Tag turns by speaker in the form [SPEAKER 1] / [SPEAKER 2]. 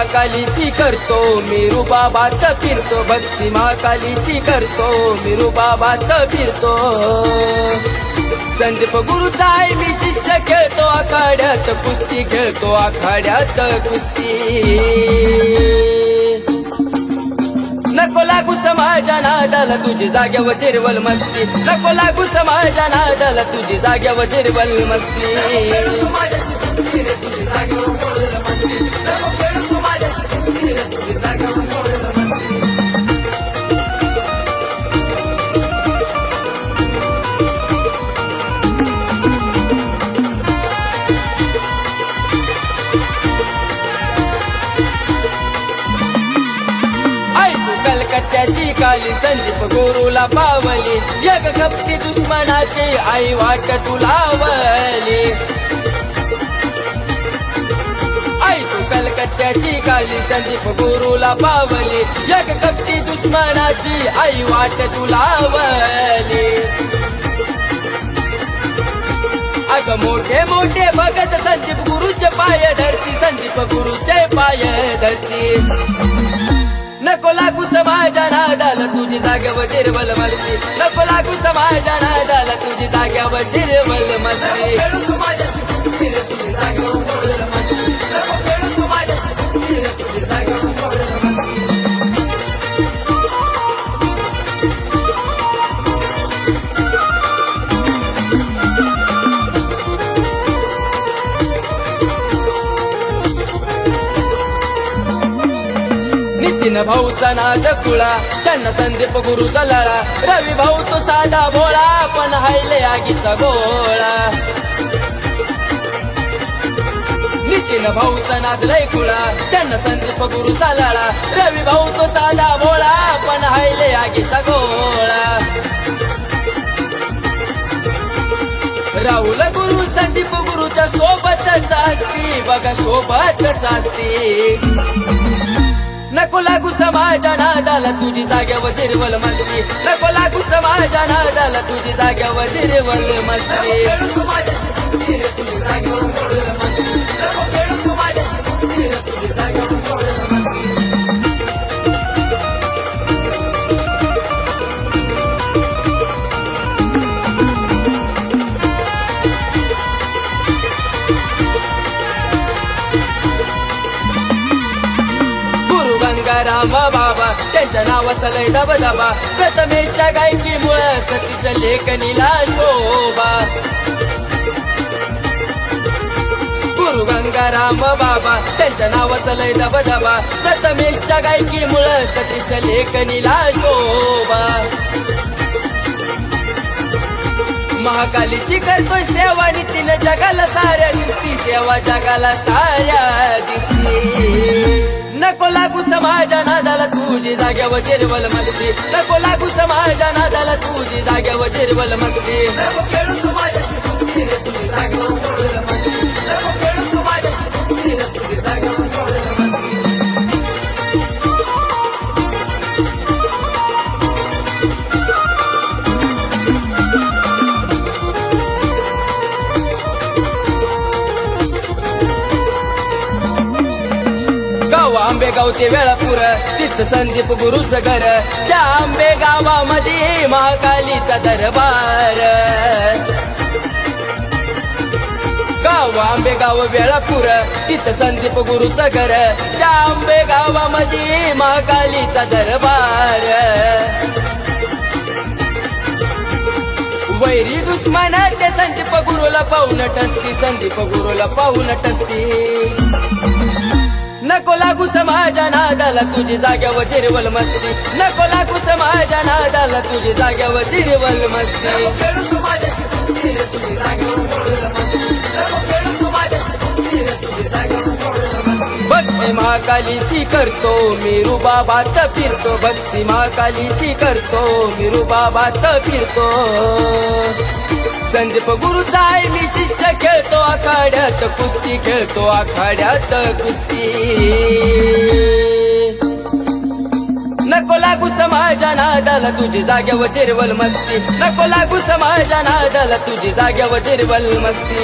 [SPEAKER 1] महाकालीची करतो मी रुबाबात फिरतो, भक्ती महाकालीची करतो मी रुबाबात फिरतो. संदीप गुरुचा आहे मी शिष्य, खेळतो आखाड्यात कुस्ती, खेळतो आखाड्यात कुस्ती. नको लागू समाजा नादाला तुझी जाग्यावर जिरवल मस्ती, नको लागू समाजा नादाला तुझी जाग्यावर जिरवल मस्ती. कलकत्त्याची काली संदीप गुरुला पावली, यग कपटी दुश्मनाची आई वाट तुलावली. आई तू कलकत्त्याची काली संदीप गुरुला पावली, यग कपटी दुश्मनाची आई वाट तुलावली. अग मोठे मोठे भगत संदीप गुरुचे पाय धरती, संदीप गुरुचे पाय धरती. नको लागू समाजा नादाला तुझी जाग्यावर जिरवल मस्ती, नको लागू समाजा नादाला तुझी जाग्यावर जिरवल मस्ती. नितीन भाऊचा नाद कुळा, त्यांना संदीप गुरुचा लळा. रवी भाऊ तो साधा भोळा, पण हायले आगीचा गोळा. नितीन भाऊचा नाद लय कुळा, त्यांना संदीप गुरुचा लळा. रवी भाऊ तो साधा भोळा, पण हायले आगीचा गोळा. राहुल गुरु संदीप गुरुच्या सोबतच असती, बघा सोबतच असती. नको लागू समाजा नादाला तुझी जाग्यावर जिरवल मस्ती, नको लागू समाजा नादाला तुझी जाग्यावर जिरवल मस्ती. गंगाराम बाबा त्यांच्या नावाचा लय दबदबा, प्रथमेशच्या गायकीमुळे सतीच्या लेखनीला शोभा. गुरु गंगाराम बाबा त्यांच्या नावाचा लय दबदबा, प्रथमेशच्या गायकीमुळे सतीच्या लेखनीला शोभा. महाकालीची करतोय सेवा, नितीन जगाला साऱ्या दिसती, सेवा जगाला साऱ्या दिसती. नको लागू समाजा नादाला तुझी जाग्यावर जिरवल मस्ती, नको लागू समाजा नादाला तुझी जाग्यावर जिरवल मस्ती. आंबेगाव ते वेळापूर, तिथं संदीप गुरुचं घर. त्या आंबे गावामध्ये महाकालीचा दरबार. गाव आंबेगाव वेळापूर, तिथं संदीप गुरुचं घर. त्या आंबे गावामध्ये महाकालीचा दरबार. वैरी दुश्मन ते संदीप गुरुला पाहून ठसती, संदीप गुरुला पाहून ठसती. नको लागू समाजा नादाला तुझी जाग्यावर जिरवल मस्ती, नको लागू समाजा नादाला तुझी जाग्यावर जिरवल मस्ती. भक्ती महाकालीची करतो मी रुबाबात फिरतो, भक्ती महाकालीची करतो मी रुबाबात फिरतो. संदीप गुरुचा आहे मी शिष्य, खेळतो आखाड्यात कुस्ती, खेळतो आखाड्यात कुस्ती. नको लागू समाजा नादाला तुझी जाग्यावर जिरवल मस्ती, नको लागू समाजा नादाला तुझी जाग्यावर जिरवल मस्ती.